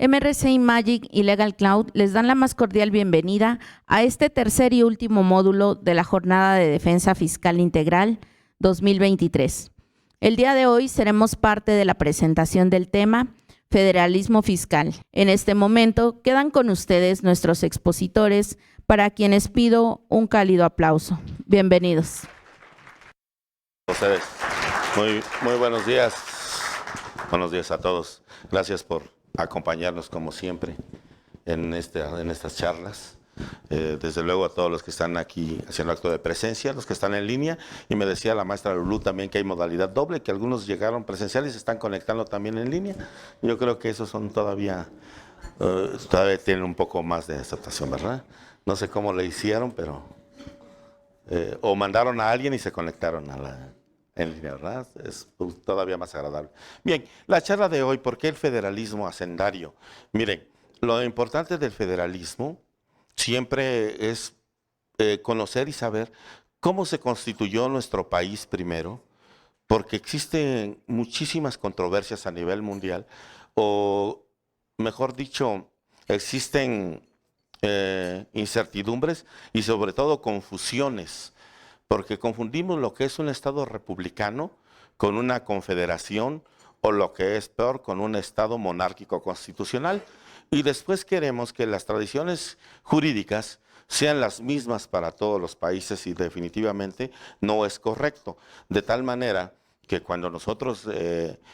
MRC Magic y Legal Cloud les dan la más cordial bienvenida a este tercer y último módulo de la Jornada de Defensa Fiscal Integral 2023. El día de hoy seremos parte de la presentación del tema Federalismo Fiscal. En este momento quedan con ustedes nuestros expositores, para quienes pido un cálido aplauso. Bienvenidos. Ustedes. Muy buenos días. Buenos días a todos. Gracias por acompañarnos como siempre en estas charlas. Desde luego a todos los que están aquí haciendo acto de presencia, los que están en línea, y me decía la maestra Lulú también que hay modalidad doble, que algunos llegaron presenciales y se están conectando también en línea. Yo creo que esos son todavía tienen un poco más de aceptación, ¿verdad? No sé cómo le hicieron, pero o mandaron a alguien y se conectaron en línea, ¿verdad? Es todavía más agradable. Bien, la charla de hoy, ¿por qué el federalismo hacendario? Miren, lo importante del federalismo siempre es conocer y saber cómo se constituyó nuestro país primero, porque existen muchísimas controversias a nivel mundial, o mejor dicho, existen incertidumbres y sobre todo confusiones, porque confundimos lo que es un Estado republicano con una confederación, o lo que es peor, con un Estado monárquico constitucional. Y después queremos que las tradiciones jurídicas sean las mismas para todos los países, y definitivamente no es correcto. De tal manera que cuando nosotros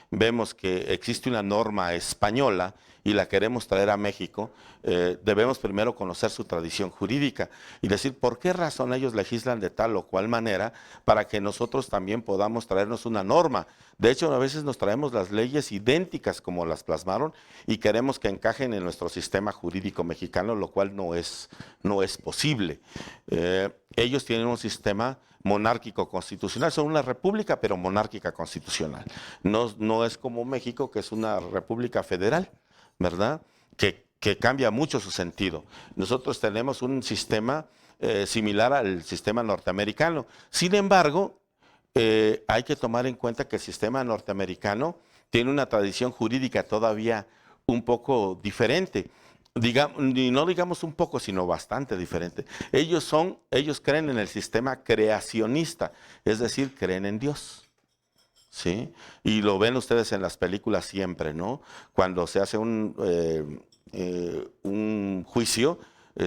vemos que existe una norma española y la queremos traer a México, debemos primero conocer su tradición jurídica y decir por qué razón ellos legislan de tal o cual manera, para que nosotros también podamos traernos una norma. De hecho, a veces nos traemos las leyes idénticas como las plasmaron y queremos que encajen en nuestro sistema jurídico mexicano, lo cual no es posible. Ellos tienen un sistema monárquico constitucional, son una república pero monárquica constitucional. No es como México, que es una república federal, ¿verdad? Que cambia mucho su sentido. Nosotros tenemos un sistema similar al sistema norteamericano. Sin embargo, hay que tomar en cuenta que el sistema norteamericano tiene una tradición jurídica todavía un poco diferente. Y no digamos un poco, sino bastante diferente. Ellos creen en el sistema creacionista, es decir, creen en Dios. ¿Sí? Y lo ven ustedes en las películas siempre, ¿no? Cuando se hace un juicio,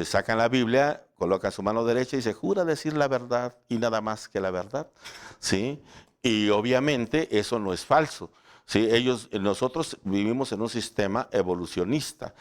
sacan la Biblia, colocan su mano derecha y se jura decir la verdad y nada más que la verdad, ¿sí? Y obviamente eso no es falso. Sí, nosotros vivimos en un sistema evolucionista.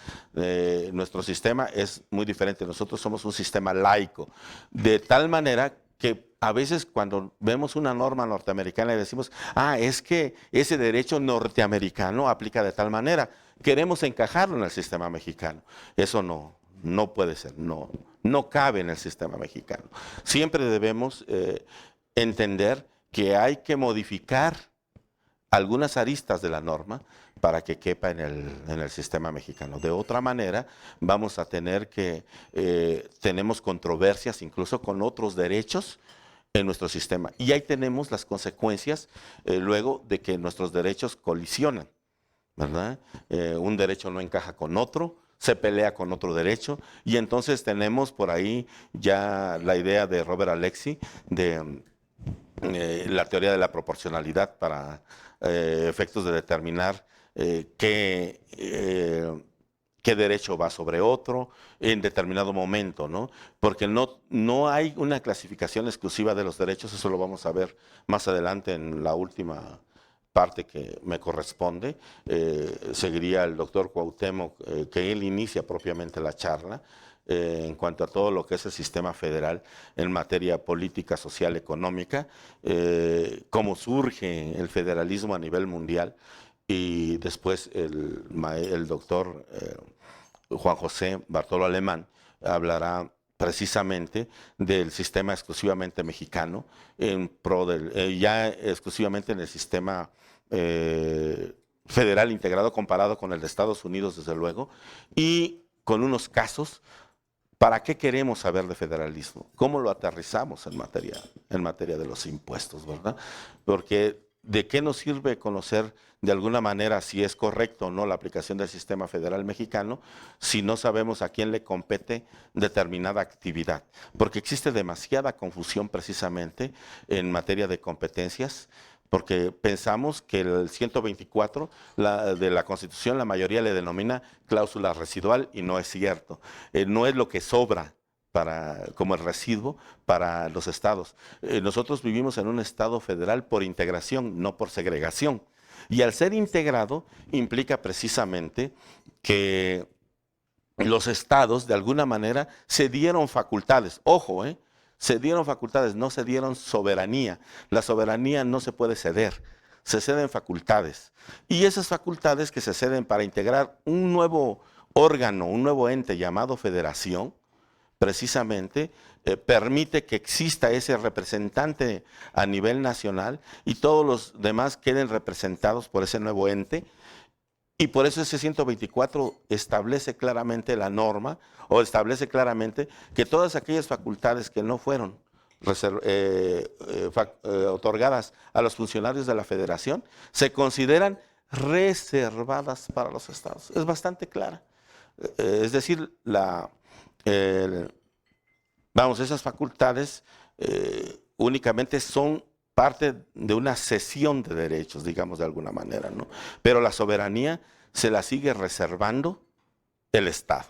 Nuestro sistema es muy diferente. Nosotros somos un sistema laico, de tal manera que a veces cuando vemos una norma norteamericana y decimos, es que ese derecho norteamericano aplica de tal manera, queremos encajarlo en el sistema mexicano. Eso no puede ser, no cabe en el sistema mexicano. Siempre debemos entender que hay que modificar algunas aristas de la norma para que quepa en el sistema mexicano. De otra manera, vamos a tener tenemos controversias incluso con otros derechos en nuestro sistema. Y ahí tenemos las consecuencias luego de que nuestros derechos colisionan, ¿verdad? Un derecho no encaja con otro, se pelea con otro derecho, y entonces tenemos por ahí ya la idea de Robert Alexy de la teoría de la proporcionalidad para efectos de determinar qué derecho va sobre otro en determinado momento, ¿no? Porque no hay una clasificación exclusiva de los derechos. Eso lo vamos a ver más adelante en la última parte que me corresponde. Seguiría el doctor Cuauhtémoc, que él inicia propiamente la charla, en cuanto a todo lo que es el sistema federal en materia política, social, económica, cómo surge el federalismo a nivel mundial, y después el doctor Juan José Bartolo Alemán hablará precisamente del sistema exclusivamente mexicano, en pro ya exclusivamente en el sistema federal integrado comparado con el de Estados Unidos, desde luego, y con unos casos. ¿Para qué queremos saber de federalismo? ¿Cómo lo aterrizamos en materia de los impuestos, verdad? Porque ¿de qué nos sirve conocer de alguna manera si es correcto o no la aplicación del sistema federal mexicano si no sabemos a quién le compete determinada actividad? Porque existe demasiada confusión precisamente en materia de competencias, porque pensamos que el 124 de la Constitución, la mayoría le denomina cláusula residual y no es cierto. No es lo que sobra como el residuo para los estados. Nosotros vivimos en un estado federal por integración, no por segregación. Y al ser integrado implica precisamente que los estados de alguna manera se dieron facultades. Ojo, se dieron facultades, no se dieron soberanía. La soberanía no se puede ceder, se ceden facultades. Y esas facultades que se ceden para integrar un nuevo órgano, un nuevo ente llamado federación, precisamente permite que exista ese representante a nivel nacional y todos los demás queden representados por ese nuevo ente. Y por eso ese 124 establece claramente la norma, o establece claramente que todas aquellas facultades que no fueron otorgadas a los funcionarios de la federación se consideran reservadas para los estados. Es bastante clara. Es decir, esas facultades únicamente son parte de una cesión de derechos, digamos de alguna manera, ¿no? Pero la soberanía se la sigue reservando el Estado.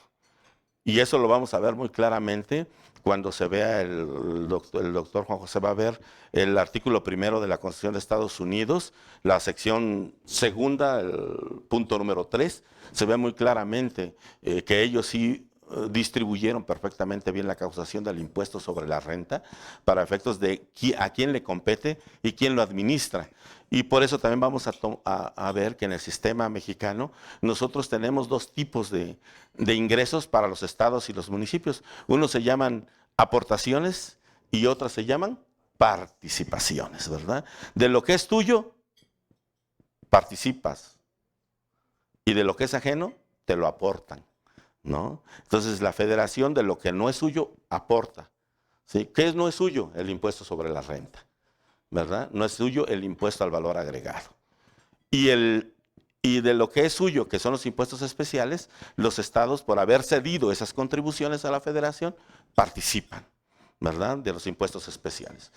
Y eso lo vamos a ver muy claramente cuando se vea, el doctor Juan José va a ver el artículo 1 de la Constitución de Estados Unidos, la sección segunda, el punto número 3, se ve muy claramente que ellos sí distribuyeron perfectamente bien la causación del impuesto sobre la renta para efectos de a quién le compete y quién lo administra. Y por eso también vamos a ver que en el sistema mexicano nosotros tenemos dos tipos de ingresos para los estados y los municipios. Unos se llaman aportaciones y otros se llaman participaciones, ¿verdad? De lo que es tuyo, participas. Y de lo que es ajeno, te lo aportan, ¿no? Entonces la federación de lo que no es suyo aporta, ¿sí? ¿Qué no es suyo? El impuesto sobre la renta, ¿verdad? No es suyo el impuesto al valor agregado. Y de lo que es suyo, que son los impuestos especiales, los estados, por haber cedido esas contribuciones a la federación, participan, ¿verdad? De los impuestos especiales.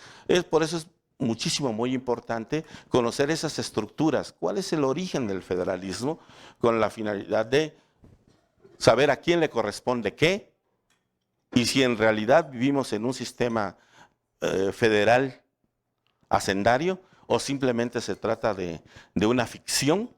Por eso es muy importante conocer esas estructuras. ¿Cuál es el origen del federalismo? Con la finalidad de saber a quién le corresponde qué, y si en realidad vivimos en un sistema federal hacendario o simplemente se trata de una ficción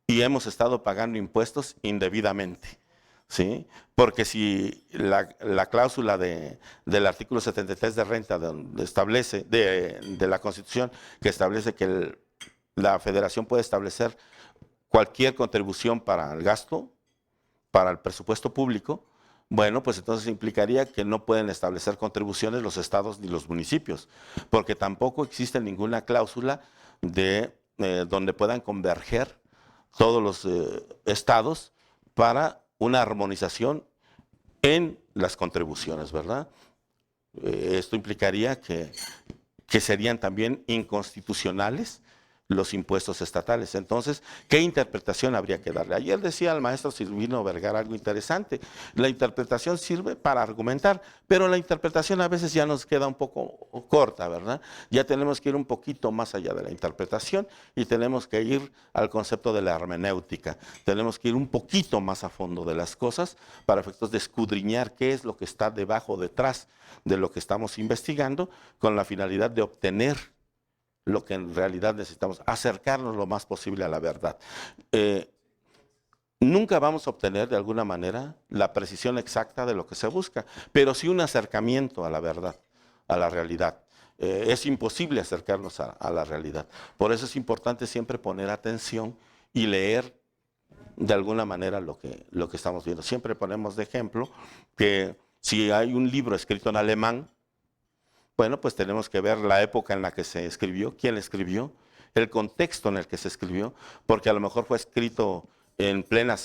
y hemos estado pagando impuestos indebidamente, ¿sí? Porque si la cláusula del artículo 73 de renta donde establece, de la Constitución, que establece que la federación puede establecer cualquier contribución para el gasto, para el presupuesto público, bueno, pues entonces implicaría que no pueden establecer contribuciones los estados ni los municipios, porque tampoco existe ninguna cláusula donde puedan converger todos los estados para una armonización en las contribuciones, ¿verdad? Esto implicaría que serían también inconstitucionales los impuestos estatales. Entonces, ¿qué interpretación habría que darle? Ayer decía el maestro Silvino Vergara algo interesante. La interpretación sirve para argumentar, pero la interpretación a veces ya nos queda un poco corta, ¿verdad? Ya tenemos que ir un poquito más allá de la interpretación y tenemos que ir al concepto de la hermenéutica. Tenemos que ir un poquito más a fondo de las cosas para efectos de escudriñar qué es lo que está debajo, detrás de lo que estamos investigando, con la finalidad de obtener lo que en realidad necesitamos, acercarnos lo más posible a la verdad. Nunca vamos a obtener de alguna manera la precisión exacta de lo que se busca, pero sí un acercamiento a la verdad, a la realidad. Es imposible acercarnos a la realidad. Por eso es importante siempre poner atención y leer de alguna manera lo que estamos viendo. Siempre ponemos de ejemplo que si hay un libro escrito en alemán, bueno, pues tenemos que ver la época en la que se escribió, quién escribió, el contexto en el que se escribió, porque a lo mejor fue escrito en plena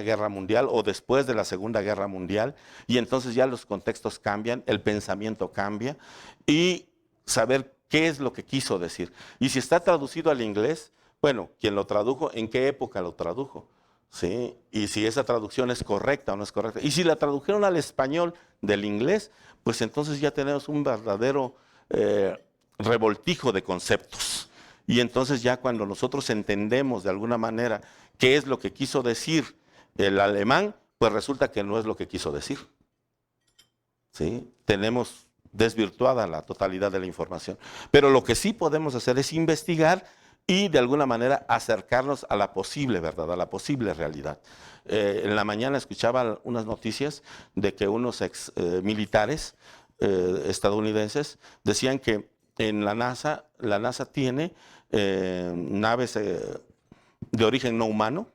guerra mundial o después de la Segunda Guerra Mundial, y entonces ya los contextos cambian, el pensamiento cambia, y saber qué es lo que quiso decir. Y si está traducido al inglés, bueno, quien lo tradujo, ¿en qué época lo tradujo? ¿Sí? Y si esa traducción es correcta o no es correcta. Y si la tradujeron al español del inglés, pues entonces ya tenemos un verdadero revoltijo de conceptos. Y entonces ya cuando nosotros entendemos de alguna manera qué es lo que quiso decir el alemán, pues resulta que no es lo que quiso decir. ¿Sí? Tenemos desvirtuada la totalidad de la información. Pero lo que sí podemos hacer es investigar y de alguna manera acercarnos a la posible verdad, a la posible realidad. En la mañana escuchaba unas noticias de que unos ex militares estadounidenses decían que en la NASA tiene naves de origen no humano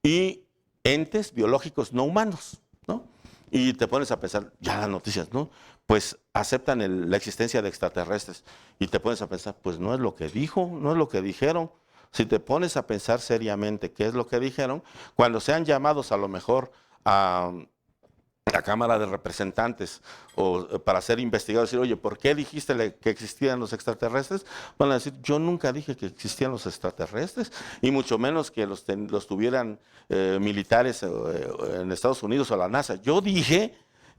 y entes biológicos no humanos, ¿no? Y te pones a pensar, ya las noticias, ¿no? Pues aceptan la existencia de extraterrestres. Y te pones a pensar, pues no es lo que dijo, no es lo que dijeron. Si te pones a pensar seriamente qué es lo que dijeron, cuando sean llamados a lo mejor a la Cámara de Representantes o para ser investigados, decir, oye, ¿por qué dijiste que existían los extraterrestres? Van a decir, yo nunca dije que existían los extraterrestres, y mucho menos que los tuvieran militares en Estados Unidos o la NASA. Yo dije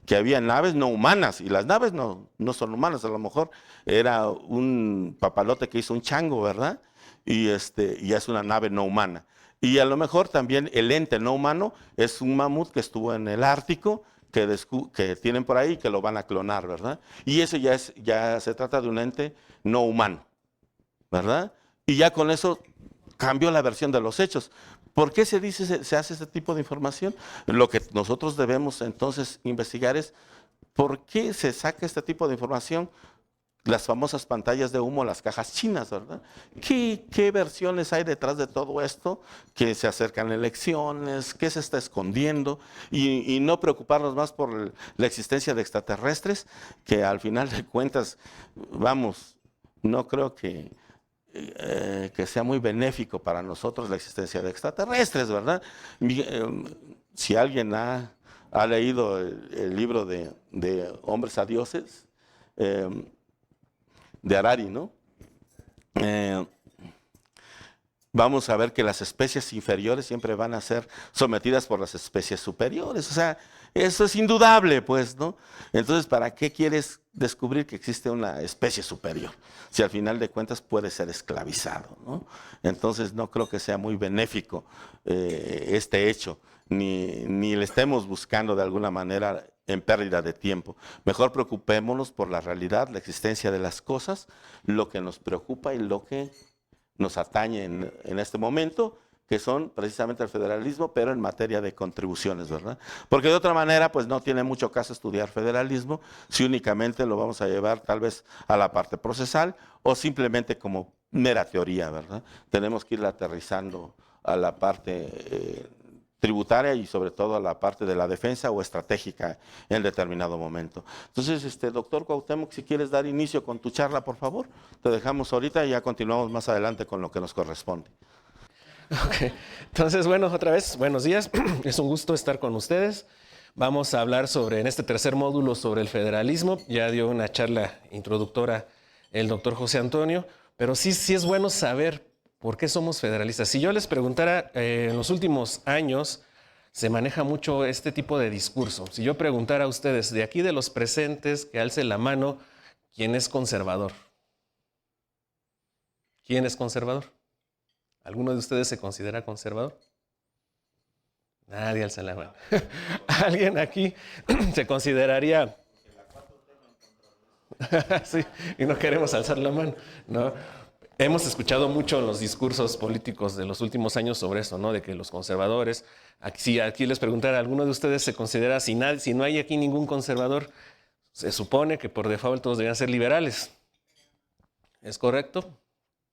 que había naves no humanas, y las naves no son humanas, a lo mejor era un papalote que hizo un chango, ¿verdad? Y es una nave no humana. Y a lo mejor también el ente no humano es un mamut que estuvo en el Ártico, que tienen por ahí, que lo van a clonar, ¿verdad? Y eso ya se trata de un ente no humano, ¿verdad? Y ya con eso cambió la versión de los hechos. ¿Por qué se hace este tipo de información? Lo que nosotros debemos entonces investigar es por qué se saca este tipo de información. Las famosas pantallas de humo, las cajas chinas, ¿verdad? ¿Qué versiones hay detrás de todo esto? Que se acercan elecciones, qué se está escondiendo, y no preocuparnos más por la existencia de extraterrestres, que al final de cuentas, vamos, no creo que sea muy benéfico para nosotros la existencia de extraterrestres, ¿verdad? Si alguien ha leído el libro de Hombres a Dioses, de Harari, ¿no? Vamos a ver que las especies inferiores siempre van a ser sometidas por las especies superiores. O sea, eso es indudable, pues, ¿no? Entonces, ¿para qué quieres descubrir que existe una especie superior? Si al final de cuentas puede ser esclavizado, ¿no? Entonces, no creo que sea muy benéfico este hecho, ni le estemos buscando de alguna manera en pérdida de tiempo. Mejor preocupémonos por la realidad, la existencia de las cosas, lo que nos preocupa y lo que nos atañe en este momento, que son precisamente el federalismo, pero en materia de contribuciones, ¿verdad? Porque de otra manera, pues no tiene mucho caso estudiar federalismo si únicamente lo vamos a llevar tal vez a la parte procesal o simplemente como mera teoría, ¿verdad? Tenemos que ir aterrizando a la parte tributaria y sobre todo a la parte de la defensa o estratégica en determinado momento. Entonces, doctor Cuauhtémoc, si quieres dar inicio con tu charla, por favor, te dejamos ahorita y ya continuamos más adelante con lo que nos corresponde. Ok, entonces, bueno, otra vez, buenos días, es un gusto estar con ustedes. Vamos a hablar en este tercer módulo sobre el federalismo. Ya dio una charla introductora el doctor José Antonio, pero sí es bueno saber ¿por qué somos federalistas? Si yo les preguntara, en los últimos años se maneja mucho este tipo de discurso. Si yo preguntara a ustedes, de aquí de los presentes, que alcen la mano, ¿quién es conservador? ¿Quién es conservador? ¿Alguno de ustedes se considera conservador? Nadie alza la mano. ¿Alguien aquí se consideraría? Sí, y no queremos alzar la mano, ¿no? Hemos escuchado mucho en los discursos políticos de los últimos años sobre eso, ¿no? De que los conservadores, si aquí les preguntara, ¿alguno de ustedes se considera, si no hay aquí ningún conservador, se supone que por default todos deberían ser liberales? ¿Es correcto?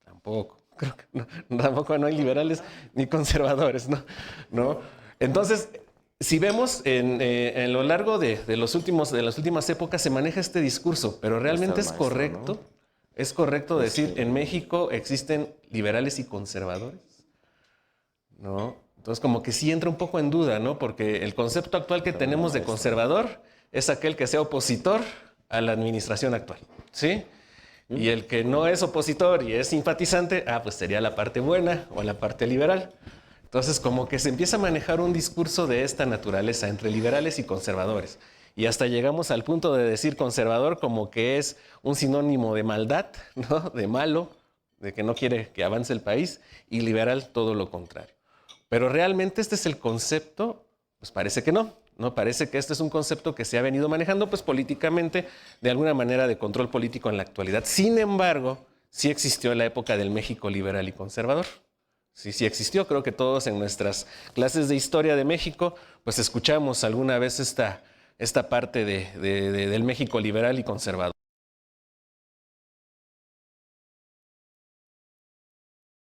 Tampoco. Creo que tampoco no hay liberales ni conservadores, ¿no? Entonces, si vemos en lo largo de las últimas épocas se maneja este discurso, pero realmente es correcto. ¿No? ¿Es correcto decir en México existen liberales y conservadores? ¿No? Entonces como que sí entra un poco en duda, ¿no? Porque el concepto actual que tenemos de conservador es aquel que sea opositor a la administración actual, ¿sí? Y el que no es opositor y es simpatizante, pues sería la parte buena o la parte liberal. Entonces, como que se empieza a manejar un discurso de esta naturaleza entre liberales y conservadores. Y hasta llegamos al punto de decir conservador como que es un sinónimo de maldad, ¿no? De malo, de que no quiere que avance el país, y liberal todo lo contrario. Pero realmente este es el concepto, pues parece que no. No parece que este es un concepto que se ha venido manejando pues políticamente, de alguna manera de control político en la actualidad. Sin embargo, sí existió en la época del México liberal y conservador. Sí existió. Creo que todos en nuestras clases de historia de México pues escuchamos alguna vez esta parte del México liberal y conservador.